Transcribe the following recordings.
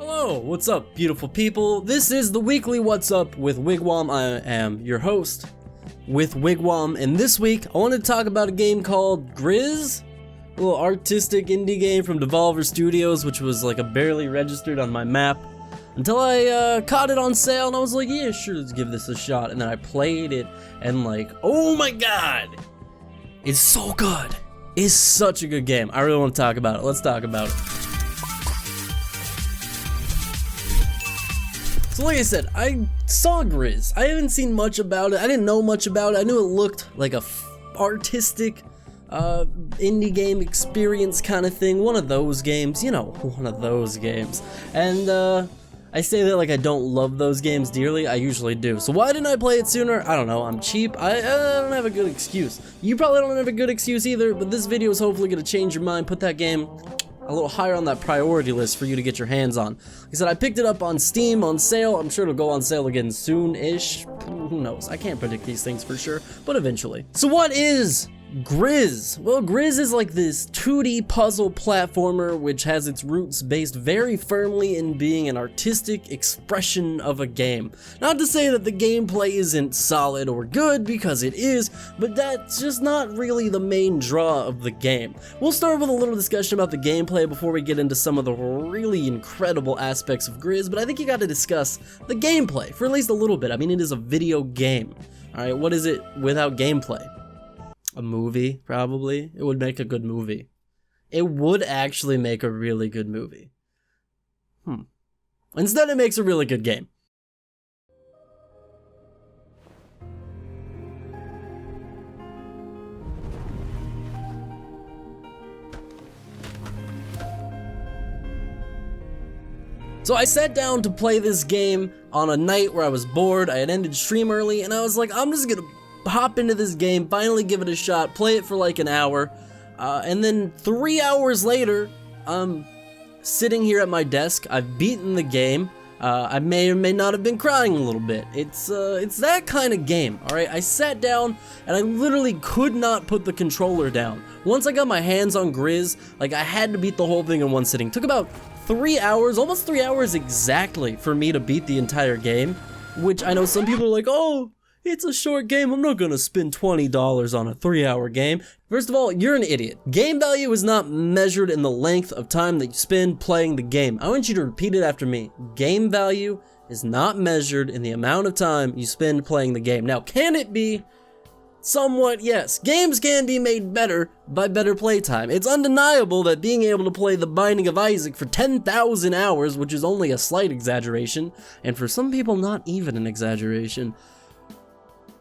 Hello, what's up, beautiful people? This is the weekly What's Up with Wigwam. I am your host with Wigwam, and this week I want to talk about a game called Gris, a little artistic indie game from Devolver Studios, which was like a barely registered on my map until I caught it on sale, and I was like, yeah, sure, let's give this a shot. And then I played it, and like, oh my god, it's so good. It's such a good game. I really want to talk about it. Let's talk about it. So like I said, I saw Gris. I haven't seen much about it. I didn't know much about it. I knew it looked like a artistic indie game experience kind of thing. One of those games, you know, one of those games. And I say that like I don't love those games dearly. I usually do. So why didn't I play it sooner? I don't know. I'm cheap. I don't have a good excuse. You probably don't have a good excuse either, but this video is hopefully going to change your mind, put that game a little higher on that priority list for you to get your hands on. Like I said, I picked it up on Steam on sale. I'm sure it'll go on sale again soon-ish. Who knows? I can't predict these things for sure, but eventually. So what is Gris? Well, Gris is like this 2D puzzle platformer which has its roots based very firmly in being an artistic expression of a game. Not to say that the gameplay isn't solid or good, because it is, but that's just not really the main draw of the game. We'll start with a little discussion about the gameplay before we get into some of the really incredible aspects of Gris, but I think you gotta discuss the gameplay for at least a little bit. I mean, it is a video game. Alright, what is it without gameplay? A movie, probably. It would make a good movie. It would actually make a really good movie. Instead, it makes a really good game. So I sat down to play this game on a night where I was bored. I had ended stream early, and I was like, I'm just gonna hop into this game, finally give it a shot, play it for like an hour, and then 3 hours later, I'm sitting here at my desk. I've beaten the game. I may or may not have been crying a little bit. It's that kind of game, alright? I sat down, and I literally could not put the controller down. Once I got my hands on Gris, like, I had to beat the whole thing in one sitting. It took about 3 hours, almost 3 hours exactly, for me to beat the entire game, which I know some people are like, oh, it's a short game, I'm not gonna spend $20 on a 3-hour game. First of all, you're an idiot. Game value is not measured in the length of time that you spend playing the game. I want you to repeat it after me. Game value is not measured in the amount of time you spend playing the game. Now, can it be? Somewhat, yes. Games can be made better by better playtime. It's undeniable that being able to play The Binding of Isaac for 10,000 hours, which is only a slight exaggeration, and for some people not even an exaggeration,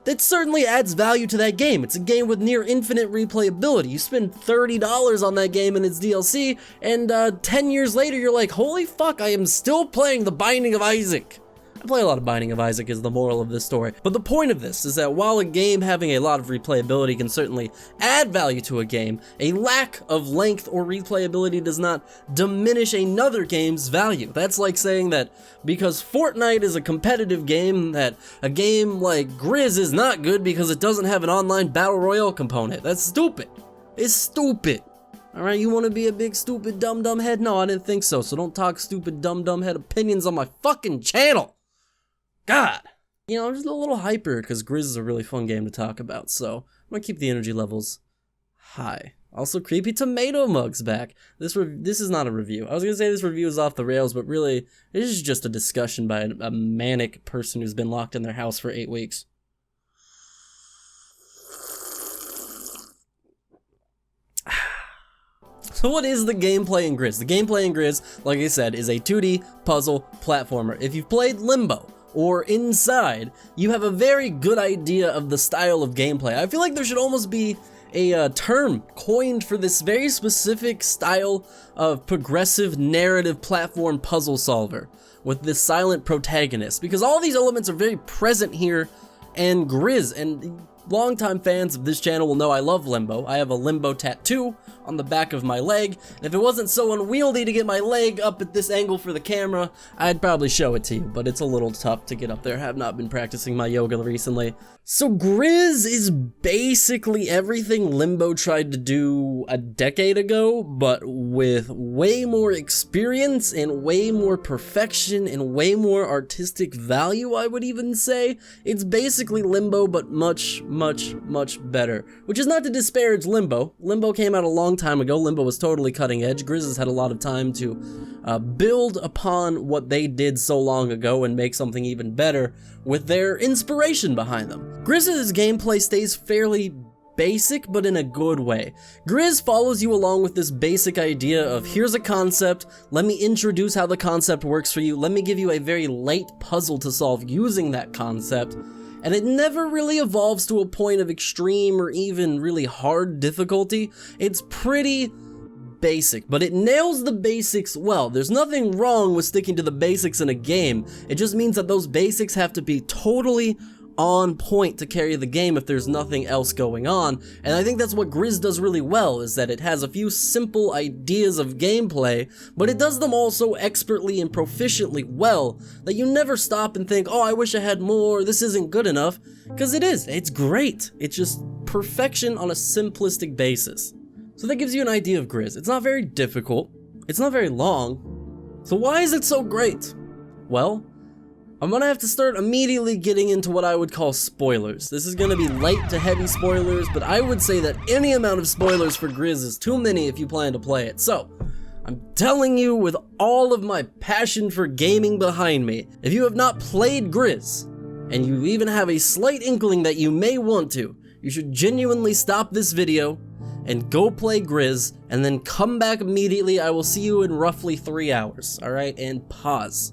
that certainly adds value to that game. It's a game with near infinite replayability. You spend $30 on that game and its DLC, and 10 years later you're like, holy fuck, I am still playing The Binding of Isaac. I play a lot of Binding of Isaac is the moral of this story. But the point of this is that while a game having a lot of replayability can certainly add value to a game, a lack of length or replayability does not diminish another game's value. That's like saying that because Fortnite is a competitive game, that a game like Gris is not good because it doesn't have an online battle royale component. That's stupid. It's stupid. Alright, you want to be a big stupid dumb head? No, I didn't think so. So don't talk stupid dumb head opinions on my fucking channel. God! You know, I'm just a little hyper because Gris is a really fun game to talk about, so I'm gonna keep the energy levels high. Also, Creepy Tomato Mug's back. This is not a review. I was gonna say this review is off the rails, but really, this is just a discussion by a manic person who's been locked in their house for 8 weeks. So what is the gameplay in Gris? The gameplay in Gris, like I said, is a 2D puzzle platformer. If you've played Limbo or Inside, you have a very good idea of the style of gameplay. I feel like there should almost be a term coined for this very specific style of progressive narrative platform puzzle solver with this silent protagonist, because all these elements are very present here in Gris, and longtime fans of this channel will know I love Limbo. I have a Limbo tattoo on the back of my leg, and if it wasn't so unwieldy to get my leg up at this angle for the camera, I'd probably show it to you, but it's a little tough to get up there. I have not been practicing my yoga recently. So Gris is basically everything Limbo tried to do a decade ago, but with way more experience and way more perfection and way more artistic value, I would even say. It's basically Limbo, but much, much, much better. Which is not to disparage Limbo. Limbo came out a long time ago. Limbo was totally cutting edge. Gris has had a lot of time to build upon what they did so long ago and make something even better with their inspiration behind them. Gris's gameplay stays fairly basic, but in a good way. Gris follows you along with this basic idea of here's a concept, let me introduce how the concept works for you, let me give you a very light puzzle to solve using that concept, and it never really evolves to a point of extreme or even really hard difficulty. It's pretty basic, but it nails the basics well. There's nothing wrong with sticking to the basics in a game. It just means that those basics have to be totally on point to carry the game if there's nothing else going on, and I think that's what Gris does really well, is that it has a few simple ideas of gameplay, but it does them all so expertly and proficiently well that you never stop and think, oh, I wish I had more, this isn't good enough, because it is. It's great. It's just perfection on a simplistic basis. So that gives you an idea of Gris. It's not very difficult, it's not very long, so why is it so great? Well, I'm gonna have to start immediately getting into what I would call spoilers. This is gonna be light to heavy spoilers, but I would say that any amount of spoilers for Gris is too many if you plan to play it. So, I'm telling you with all of my passion for gaming behind me, if you have not played Gris, and you even have a slight inkling that you may want to, you should genuinely stop this video and go play Gris, and then come back immediately. I will see you in roughly 3 hours, alright? And pause.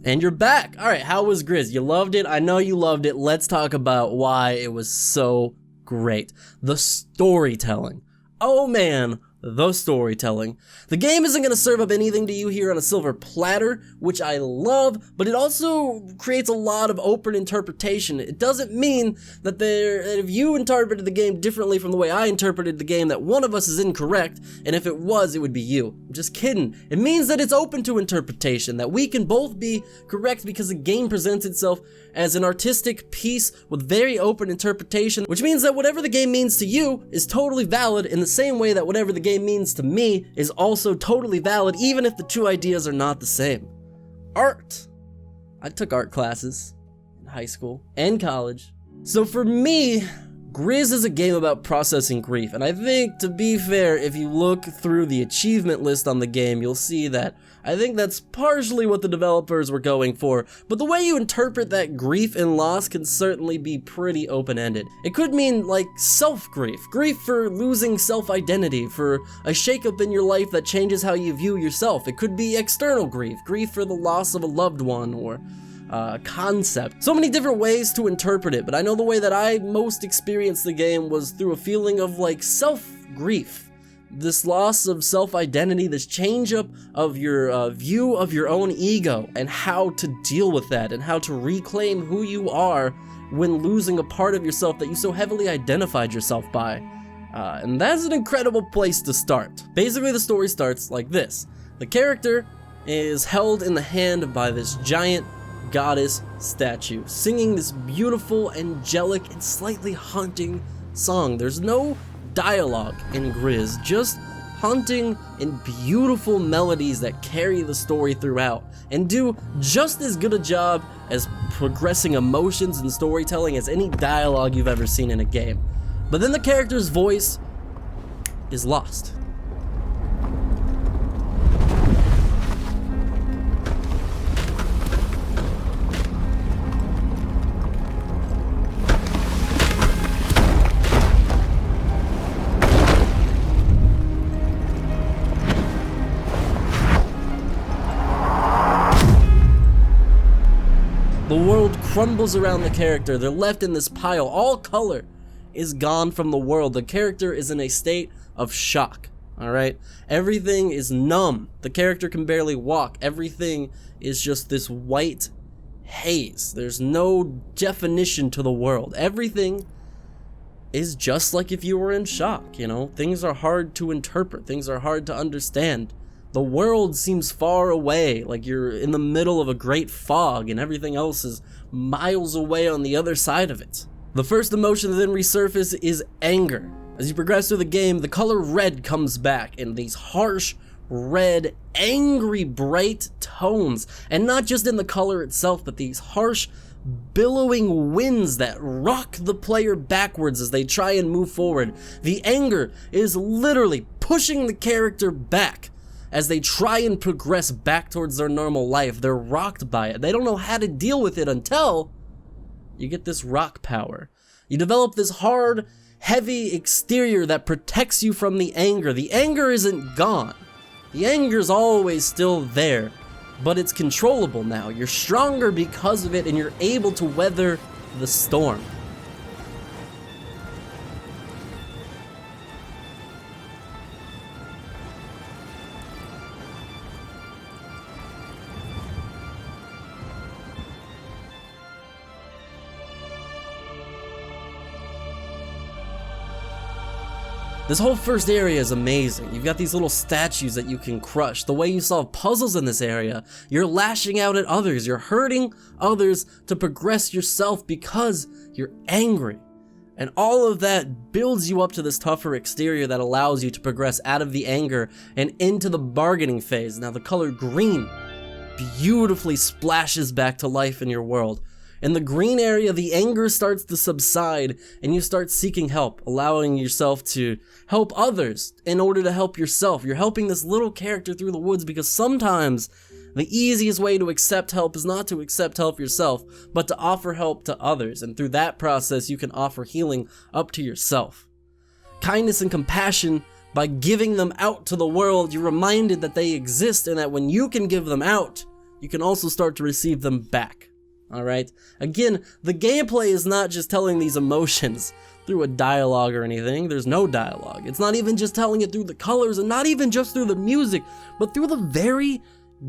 And you're back! Alright, how was Gris? You loved it? I know you loved it. Let's talk about why it was so great. The storytelling. Oh man, the storytelling. The game isn't going to serve up anything to you here on a silver platter, which I love, but it also creates a lot of open interpretation. It doesn't mean that if you interpreted the game differently from the way I interpreted the game, that one of us is incorrect, and if it was, it would be you. I'm just kidding. It means that it's open to interpretation, that we can both be correct because the game presents itself as an artistic piece with very open interpretation, which means that whatever the game means to you is totally valid in the same way that whatever the game means to me is also totally valid, even if the two ideas are not the same. Art. I took art classes in high school and college. So for me, Gris is a game about processing grief, and I think, to be fair, if you look through the achievement list on the game, you'll see that I think that's partially what the developers were going for, but the way you interpret that grief and loss can certainly be pretty open-ended. It could mean, like, self-grief, grief for losing self-identity, for a shakeup in your life that changes how you view yourself. It could be external grief, grief for the loss of a loved one, or concept. So many different ways to interpret it, but I know the way that I most experienced the game was through a feeling of, like, self-grief. This loss of self-identity, this change-up of your view of your own ego, and how to deal with that, and how to reclaim who you are when losing a part of yourself that you so heavily identified yourself by. And that's an incredible place to start. Basically, the story starts like this. The character is held in the hand by this giant goddess statue, singing this beautiful, angelic, and slightly haunting song. There's no dialogue in Gris, just haunting and beautiful melodies that carry the story throughout and do just as good a job as progressing emotions and storytelling as any dialogue you've ever seen in a game. But then the character's voice is lost. The world crumbles around the character. They're left in this pile. All color is gone from the world. The character is in a state of shock. Alright? Everything is numb. The character can barely walk. Everything is just this white haze. There's no definition to the world. Everything is just like if you were in shock, you know? Things are hard to interpret, things are hard to understand. The world seems far away, like you're in the middle of a great fog and everything else is miles away on the other side of it. The first emotion that then resurfaces is anger. As you progress through the game, the color red comes back in these harsh, red, angry, bright tones. And not just in the color itself, but these harsh, billowing winds that rock the player backwards as they try and move forward. The anger is literally pushing the character back as they try and progress back towards their normal life. They're rocked by it. They don't know how to deal with it until you get this rock power. You develop this hard, heavy exterior that protects you from the anger. The anger isn't gone. The anger's always still there, but it's controllable now. You're stronger because of it, and you're able to weather the storm. This whole first area is amazing. You've got these little statues that you can crush. The way you solve puzzles in this area, you're lashing out at others. You're hurting others to progress yourself because you're angry. And all of that builds you up to this tougher exterior that allows you to progress out of the anger and into the bargaining phase. Now the color green beautifully splashes back to life in your world. In the green area, the anger starts to subside and you start seeking help, allowing yourself to help others in order to help yourself. You're helping this little character through the woods because sometimes the easiest way to accept help is not to accept help yourself, but to offer help to others. And through that process, you can offer healing up to yourself. Kindness and compassion, by giving them out to the world, you're reminded that they exist and that when you can give them out, you can also start to receive them back. Alright? Again, the gameplay is not just telling these emotions through a dialogue or anything. There's no dialogue. It's not even just telling it through the colors and not even just through the music, but through the very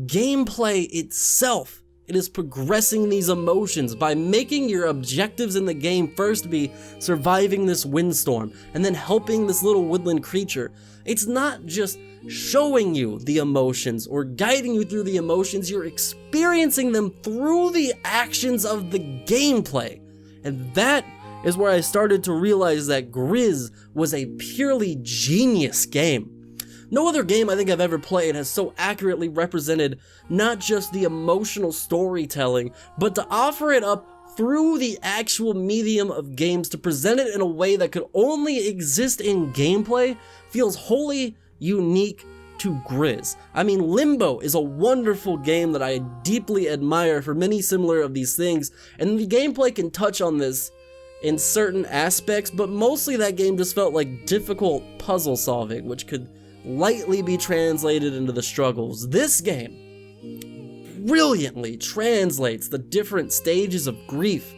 gameplay itself. It is progressing these emotions by making your objectives in the game first be surviving this windstorm and then helping this little woodland creature. It's not just showing you the emotions or guiding you through the emotions, you're experiencing them through the actions of the gameplay. And that is where I started to realize that Gris was a purely genius game. No other game I think I've ever played has so accurately represented not just the emotional storytelling, but to offer it up through the actual medium of games, to present it in a way that could only exist in gameplay, feels wholly unique to Gris. I mean, Limbo is a wonderful game that I deeply admire for many similar of these things, and the gameplay can touch on this in certain aspects, but mostly that game just felt like difficult puzzle solving, which could lightly be translated into the struggles. This game brilliantly translates the different stages of grief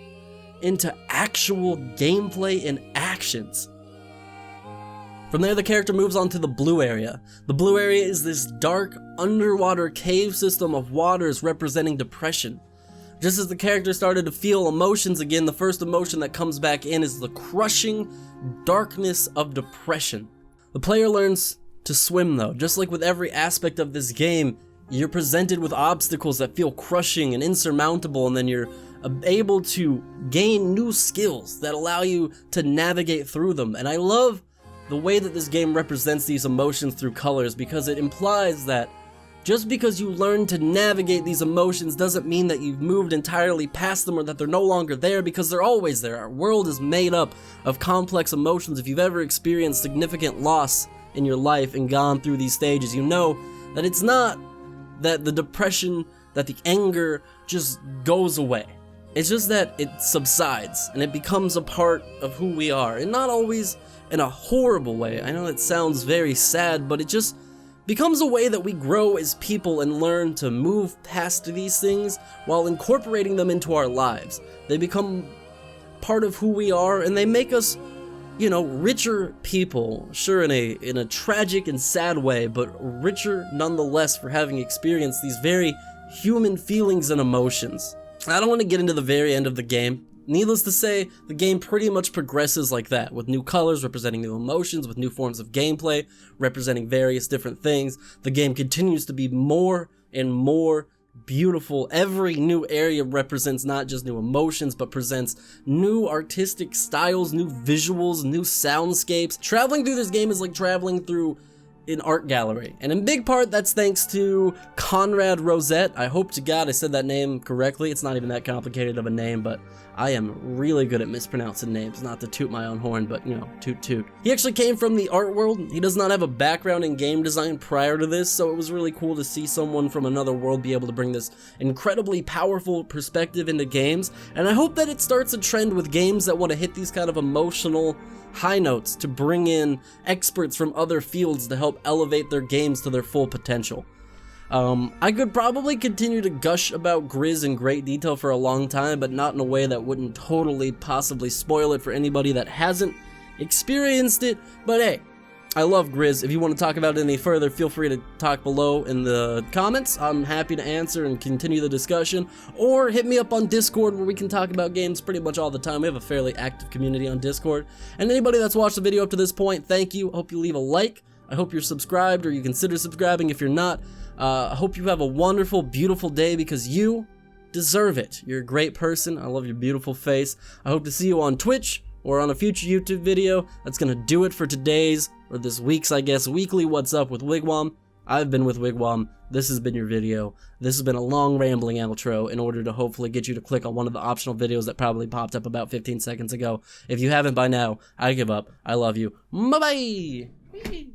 into actual gameplay and actions. From there, the character moves on to the blue area. The blue area is this dark, underwater cave system of waters representing depression. Just as the character started to feel emotions again, the first emotion that comes back in is the crushing darkness of depression. The player learns to swim though. Just like with every aspect of this game, you're presented with obstacles that feel crushing and insurmountable, and then you're able to gain new skills that allow you to navigate through them. And I love the way that this game represents these emotions through colors, because it implies that just because you learn to navigate these emotions doesn't mean that you've moved entirely past them or that they're no longer there, because they're always there. Our world is made up of complex emotions. If you've ever experienced significant loss in your life and gone through these stages, you know that it's not that the depression, that the anger just goes away. It's just that it subsides and it becomes a part of who we are, and not always in a horrible way. I know it sounds very sad, but it just becomes a way that we grow as people and learn to move past these things while incorporating them into our lives. They become part of who we are, and they make us, you know, richer people. Sure, in a tragic and sad way, but richer nonetheless for having experienced these very human feelings and emotions. I don't want to get into the very end of the game. needless to say, the game pretty much progresses like that, with new colors representing new emotions, with new forms of gameplay representing various different things. The game continues to be more and more beautiful. Every new area represents not just new emotions, but presents new artistic styles, new visuals, new soundscapes. Traveling through this game is like traveling through an art gallery, and in big part that's thanks to Conrad Rosette. I hope to God I said that name correctly. It's not even that complicated of a name, but I am really good at mispronouncing names, not to toot my own horn, but you know, toot toot. He actually came from the art world. He does not have a background in game design prior to this, so it was really cool to see someone from another world be able to bring this incredibly powerful perspective into games, and I hope that it starts a trend with games that want to hit these kind of emotional high notes to bring in experts from other fields to help elevate their games to their full potential. I could probably continue to gush about Gris in great detail for a long time, but not in a way that wouldn't totally possibly spoil it for anybody that hasn't experienced it. But hey, I love Gris. If you want to talk about it any further, feel free to talk below in the comments. I'm happy to answer and continue the discussion, or hit me up on Discord where we can talk about games pretty much all the time. We have a fairly active community on Discord. And anybody that's watched the video up to this point, thank you. I hope you leave a like. I hope you're subscribed, or you consider subscribing if you're not. I hope you have a wonderful, beautiful day, because you deserve it. You're a great person. I love your beautiful face. I hope to see you on Twitch or on a future YouTube video. That's gonna do it for today's, or this week's, I guess, weekly What's Up with Wigwam. I've been with Wigwam. This has been your video. This has been a long rambling outro in order to hopefully get you to click on one of the optional videos that probably popped up about 15 seconds ago. If you haven't by now, I give up. I love you. Bye-bye!